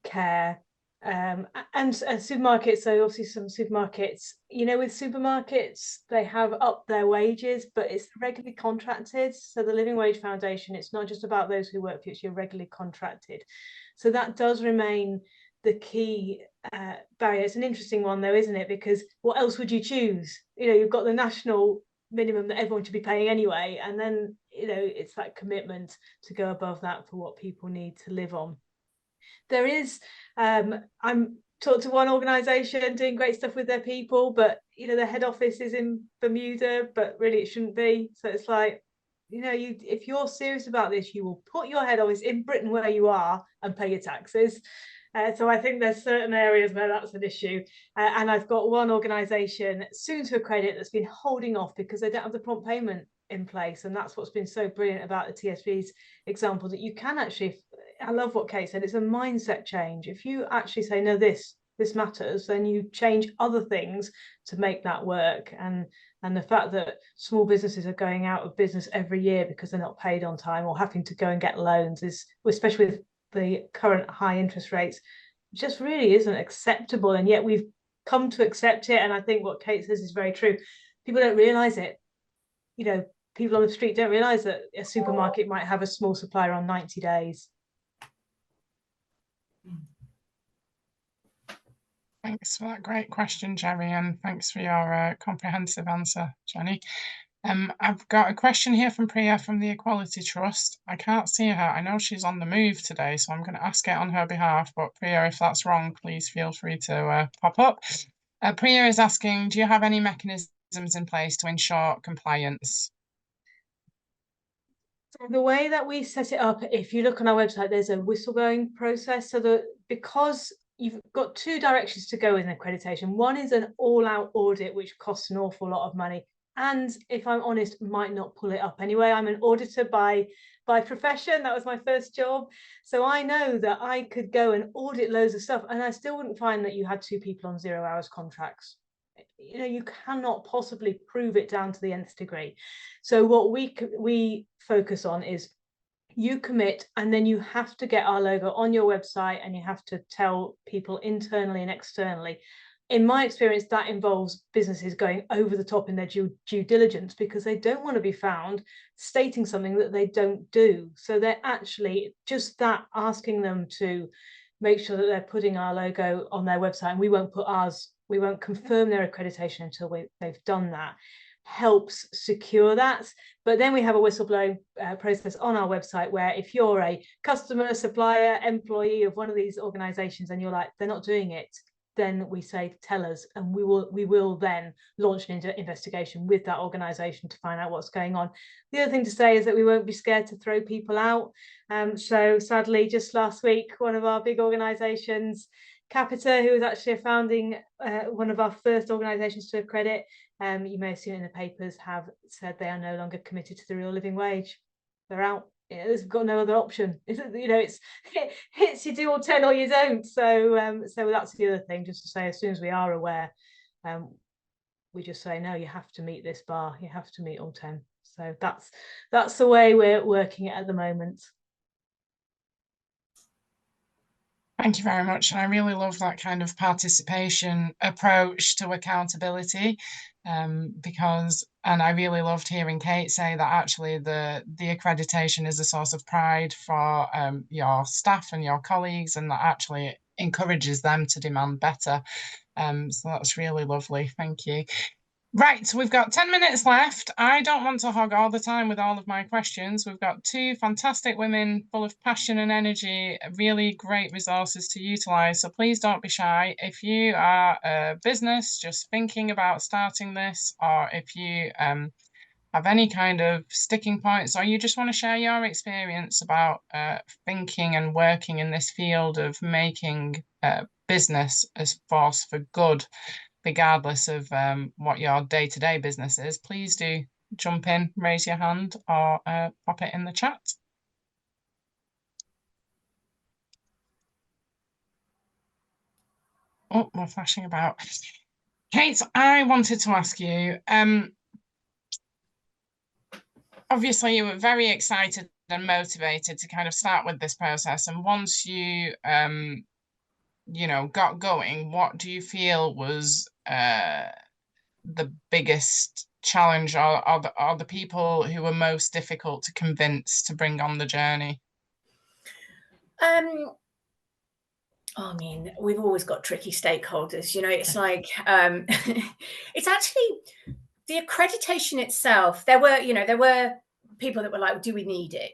Speaker 2: care, and supermarkets. So obviously some supermarkets, you know, with supermarkets, they have upped their wages, but it's regularly contracted. So the Living Wage Foundation, it's not just about those who work for you, you're regularly contracted. So that does remain the key barrier. It's an interesting one though, isn't it? Because what else would you choose? You know, you've got the national minimum that everyone should be paying anyway. And then, you know, it's that commitment to go above that for what people need to live on. There is, I'm talked to one organisation doing great stuff with their people, but you know, their head office is in Bermuda, but really it shouldn't be. So it's like, you know, if you're serious about this, you will put your head office in Britain where you are and pay your taxes. So I think there's certain areas where that's an issue. And I've got one organisation soon to accredit that's been holding off because they don't have the prompt payment in place. And that's what's been so brilliant about the TSB's example, that you can actually, I love what Kate said, it's a mindset change. If you actually say, no, this matters, then you change other things to make that work. And the fact that small businesses are going out of business every year because they're not paid on time or having to go and get loans is, especially with the current high interest rates, just really isn't acceptable. And yet we've come to accept it. And I think what Kate says is very true. People don't realise it. You know, people on the street don't realise that a supermarket might have a small supplier on 90 days.
Speaker 1: Thanks for that great question, Jerry, and thanks for your comprehensive answer, Jenny. I've got a question here from Priya from the Equality Trust. I can't see her. I know she's on the move today, so I'm going to ask it on her behalf. But Priya, if that's wrong, please feel free to pop up. Priya is asking, do you have any mechanisms in place to ensure compliance?
Speaker 2: So the way that we set it up, if you look on our website, there's a whistleblowing process. So that because you've got two directions to go with an accreditation. One is an all-out audit, which costs an awful lot of money. And if I'm honest, might not pull it up anyway. I'm an auditor by profession. That was my first job. So I know that I could go and audit loads of stuff and I still wouldn't find that you had two people on 0 hours contracts. You know, you cannot possibly prove it down to the nth degree. So what we focus on is you commit, and then you have to get our logo on your website and you have to tell people internally and externally. In my experience, that involves businesses going over the top in their due diligence because they don't want to be found stating something that they don't do. So they're actually just that, asking them to make sure that they're putting our logo on their website, and we won't put ours, we won't confirm their accreditation until they've done that. helps secure that. But then we have a whistleblowing process on our website where if you're a customer, supplier, employee of one of these organizations and you're like, they're not doing it, then we say, tell us, and we will then launch an investigation with that organization to find out what's going on. The other thing to say is that we won't be scared to throw people out. So sadly, just last week, one of our big organizations, Capita, who was actually founding one of our first organizations to accredit, you may have seen it in the papers, have said they are no longer committed to the real living wage. They're out. They've got no other option. It's you do all 10 or you don't. So so that's the other thing, just to say, as soon as we are aware, we just say, no, you have to meet this bar, you have to meet all 10. So that's the way we're working it at the moment.
Speaker 1: Thank you very much. And I really love that kind of participation approach to accountability, because, and I really loved hearing Kate say that actually the accreditation is a source of pride for your staff and your colleagues, and that actually encourages them to demand better. So that's really lovely. Thank you. Right, so we've got 10 minutes left. I don't want to hog all the time with all of my questions. We've got two fantastic women full of passion and energy, really great resources to utilise. So please don't be shy. If you are a business just thinking about starting this, or if you have any kind of sticking points, or you just want to share your experience about thinking and working in this field of making business a force for good, regardless of what your day-to-day business is, please do jump in, raise your hand, or pop it in the chat. Oh, we're flashing about. Kate, I wanted to ask you, obviously you were very excited and motivated to kind of start with this process, and once you got going, what do you feel was the biggest challenge, or the people who were most difficult to convince to bring on the journey?
Speaker 3: I mean, we've always got tricky stakeholders. It's like it's actually the accreditation itself. There were people that were like, do we need it?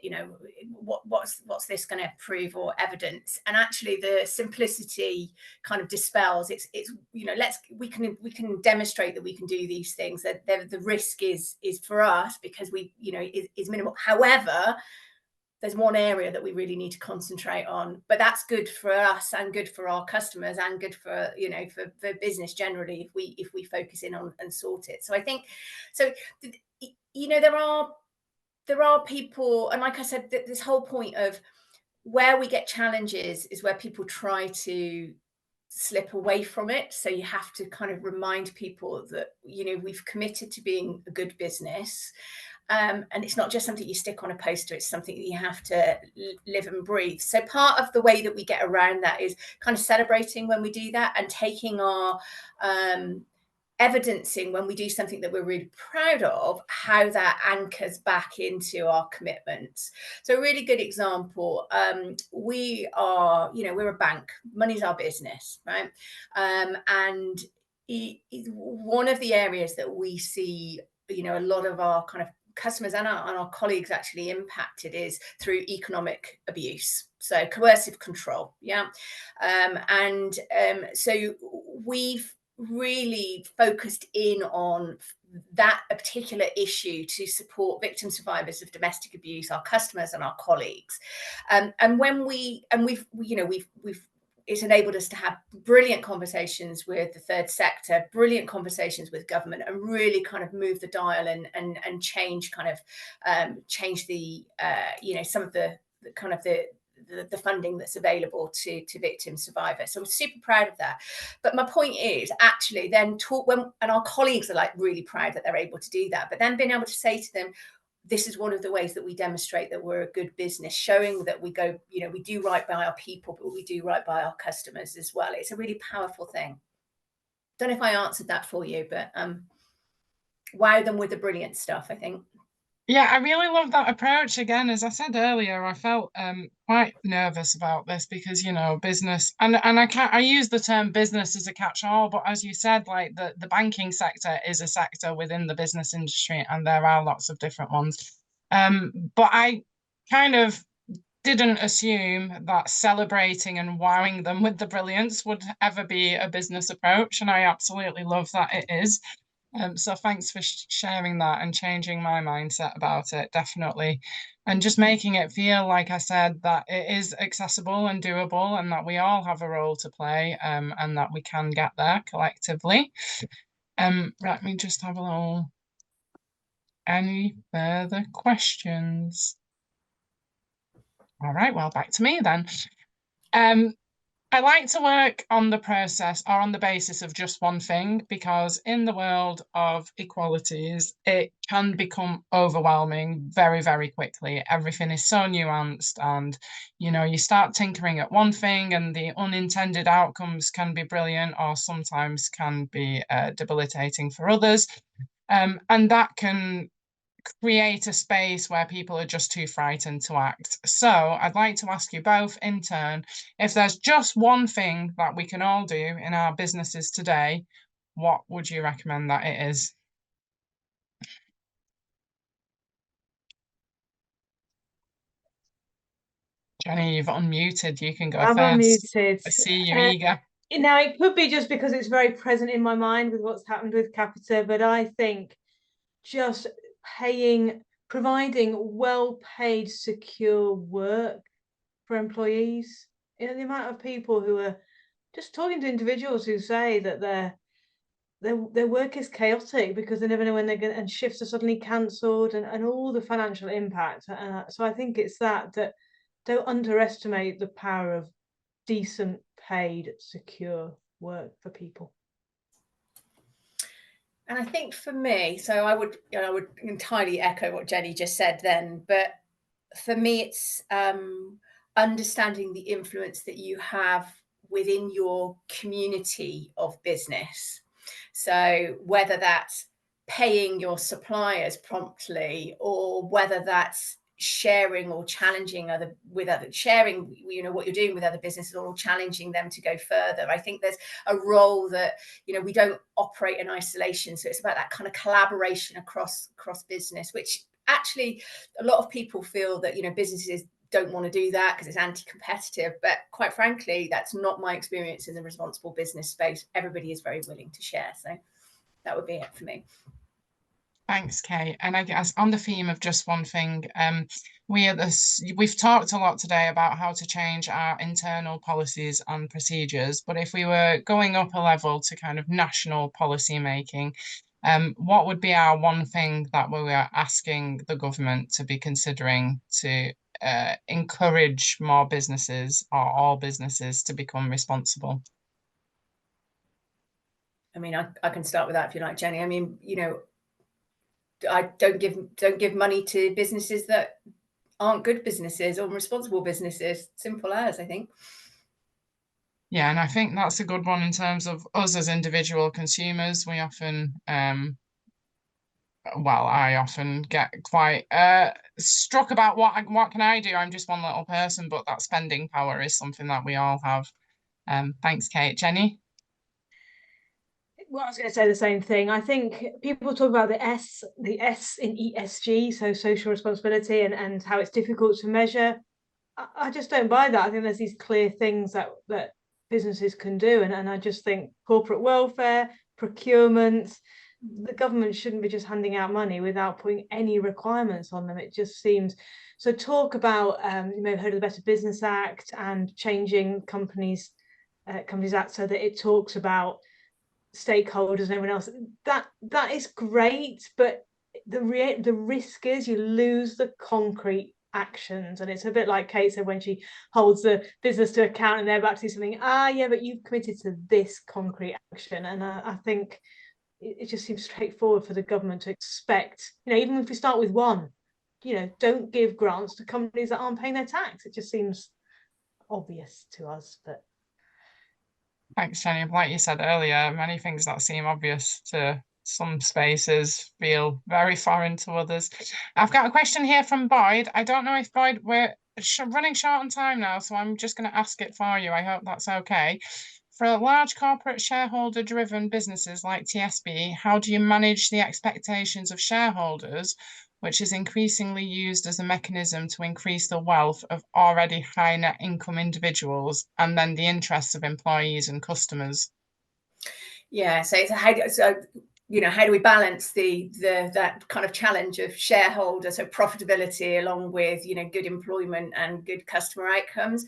Speaker 3: What's this going to prove, or evidence? And actually the simplicity kind of dispels it's we can demonstrate that we can do these things, that the risk is for us because is minimal. However, there's one area that we really need to concentrate on, but that's good for us and good for our customers and good for for business generally if we focus in on and sort it. So I think there are people, and like I said, this whole point of where we get challenges is where people try to slip away from it. So you have to kind of remind people that we've committed to being a good business. And it's not just something you stick on a poster, it's something that you have to live and breathe. So part of the way that we get around that is kind of celebrating when we do that, and taking our evidencing when we do something that we're really proud of, how that anchors back into our commitments. So a really good example, we're a bank, money's our business, right? And one of the areas that we see a lot of our kind of customers and our colleagues actually impacted is through economic abuse, so coercive control. So we've really focused in on that particular issue to support victim survivors of domestic abuse, our customers and our colleagues. It's enabled us to have brilliant conversations with the third sector, brilliant conversations with government, and really kind of move the dial and change the some of the kind of the funding that's available to victim survivors. So I'm super proud of that. But my point is actually then and our colleagues are like really proud that they're able to do that, but then being able to say to them, this is one of the ways that we demonstrate that we're a good business, showing that we go, we do right by our people, but we do right by our customers as well. It's a really powerful thing. Don't know if I answered that for you, but wow them with the brilliant stuff, I think.
Speaker 1: Yeah, I really love that approach. Again, as I said earlier, I felt quite nervous about this because, you know, business and I use the term business as a catch-all, but as you said, like the banking sector is a sector within the business industry, and there are lots of different ones. But I kind of didn't assume that celebrating and wowing them with the brilliance would ever be a business approach, and I absolutely love that it is. So thanks for sharing that and changing my mindset about it, definitely. And just making it feel, like I said, that it is accessible and doable, and that we all have a role to play, and that we can get there collectively. Let me just have a little, any further questions? All right, well, back to me then. I like to work on the process or on the basis of just one thing, because in the world of equalities, it can become overwhelming very, very quickly. Everything is so nuanced, and, you know, you start tinkering at one thing and the unintended outcomes can be brilliant or sometimes can be debilitating for others. And that can create a space where people are just too frightened to act. So I'd like to ask you both in turn, if there's just one thing that we can all do in our businesses today, what would you recommend that it is? Jenny, you've unmuted. You can go
Speaker 2: I'm
Speaker 1: first.
Speaker 2: unmuted.
Speaker 1: I see you eager.
Speaker 2: Now, it could be just because it's very present in my mind with what's happened with Capita, but I think just providing well-paid, secure work for employees. You know, the amount of people who are just talking to individuals who say that their work is chaotic because they never know when they're going, and shifts are suddenly cancelled, and all the financial impact. So I think it's that don't underestimate the power of decent, paid, secure work for people.
Speaker 3: And I think for me, so I would entirely echo what Jenny just said then, but for me, it's understanding the influence that you have within your community of business. So whether that's paying your suppliers promptly, or whether that's sharing or challenging sharing, you know, what you're doing with other businesses, or challenging them to go further. I think there's a role that, you know, we don't operate in isolation. So it's about that kind of collaboration across business, which actually a lot of people feel that, you know, businesses don't want to do that because it's anti-competitive, but quite frankly, that's not my experience in the responsible business space. Everybody is very willing to share. So that would be it for me.
Speaker 1: Thanks, Kate. And I guess on the theme of just one thing, we've talked a lot today about how to change our internal policies and procedures, but if we were going up a level to kind of national policy making, what would be our one thing that we were asking the government to be considering to encourage more businesses or all businesses to become responsible?
Speaker 3: I mean, I can start with that if you like, Jenny. I mean, you know, I don't give money to businesses that aren't good businesses or responsible businesses. Simple as, I think.
Speaker 1: Yeah, and I think that's a good one in terms of us as individual consumers. We often, well, I often get quite struck about what can I do? I'm just one little person, but that spending power is something that we all have. Thanks, Kate. Jenny?
Speaker 2: Well, I was going to say the same thing. I think people talk about the S in ESG, so social responsibility, and how it's difficult to measure. I just don't buy that. I think there's these clear things that businesses can do, and I just think corporate welfare, procurement, the government shouldn't be just handing out money without putting any requirements on them. It just seems so. Talk about you may have heard of the Better Business Act and changing Companies Act so that it talks about stakeholders and everyone else. That is great, but the risk is you lose the concrete actions. And it's a bit like Kate said when she holds the business to account and they're about to do something. Yeah, but you've committed to this concrete action. And I think it just seems straightforward for the government to expect, you know, even if we start with one, you know, don't give grants to companies that aren't paying their tax. It just seems obvious to us.
Speaker 1: Thanks, Jenny. Like you said earlier, many things that seem obvious to some spaces feel very foreign to others. I've got a question here from Boyd. I don't know if Boyd, we're running short on time now, so I'm just going to ask it for you. I hope that's okay. For large corporate shareholder-driven businesses like TSB, how do you manage the expectations of shareholders, which is increasingly used as a mechanism to increase the wealth of already high net income individuals, and then the interests of employees and customers?
Speaker 3: Yeah, so how do we balance that kind of challenge of shareholder, so profitability along with good employment and good customer outcomes?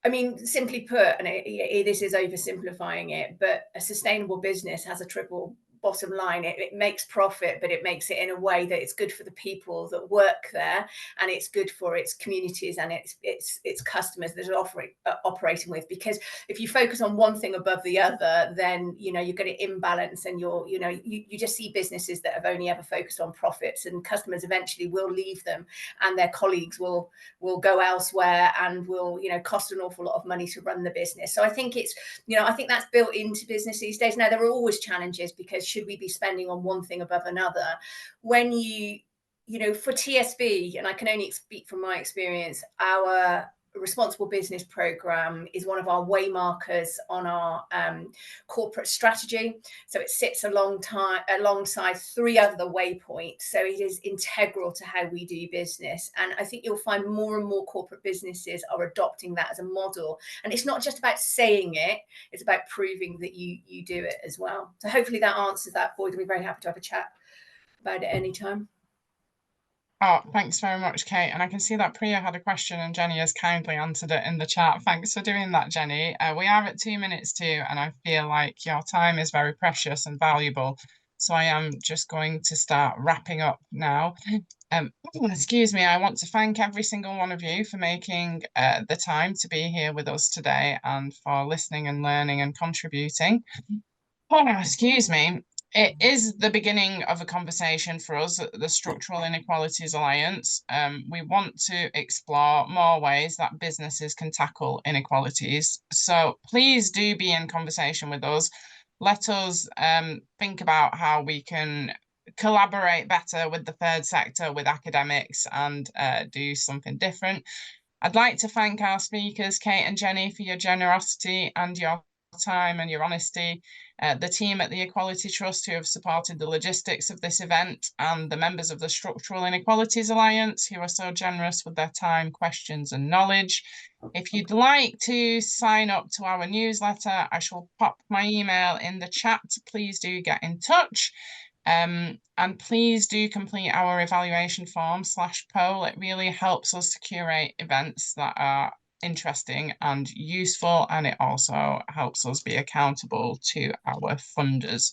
Speaker 3: I mean, simply put, and this is oversimplifying it, but a sustainable business has a triple bottom line. It makes profit, but it makes it in a way that it's good for the people that work there, and it's good for its communities and its customers that are operating with. Because if you focus on one thing above the other, then you're going to imbalance, and you just see businesses that have only ever focused on profits, and customers eventually will leave them, and their colleagues will go elsewhere, and will cost an awful lot of money to run the business. So I think I think that's built into business these days. Now, there are always challenges, because should we be spending on one thing above another? When for TSB, and I can only speak from my experience, our responsible business program is one of our way markers on our corporate strategy. So it sits alongside 3 other waypoints. So it is integral to how we do business. And I think you'll find more and more corporate businesses are adopting that as a model. And it's not just about saying it, it's about proving that you do it as well. So hopefully that answers that, Boyd. We're very happy to have a chat about it anytime.
Speaker 1: Oh, thanks very much, Kate. And I can see that Priya had a question and Jenny has kindly answered it in the chat. Thanks for doing that, Jenny. We are at 2 minutes too, and I feel like your time is very precious and valuable. So I am just going to start wrapping up now. Excuse me, I want to thank every single one of you for making the time to be here with us today, and for listening and learning and contributing. Oh, excuse me. It is the beginning of a conversation for us at the Structural Inequalities Alliance. We want to explore more ways that businesses can tackle inequalities. So please do be in conversation with us. Let us think about how we can collaborate better with the third sector, with academics, and do something different. I'd like to thank our speakers, Kate and Jenny, for your generosity and your time and your honesty, the team at the Equality Trust who have supported the logistics of this event, and the members of the Structural Inequalities Alliance who are so generous with their time, questions and knowledge. If you'd like to sign up to our newsletter, I shall pop my email in the chat. Please do get in touch. And please do complete our evaluation form /poll. It really helps us to curate events that are interesting and useful, and it also helps us be accountable to our funders.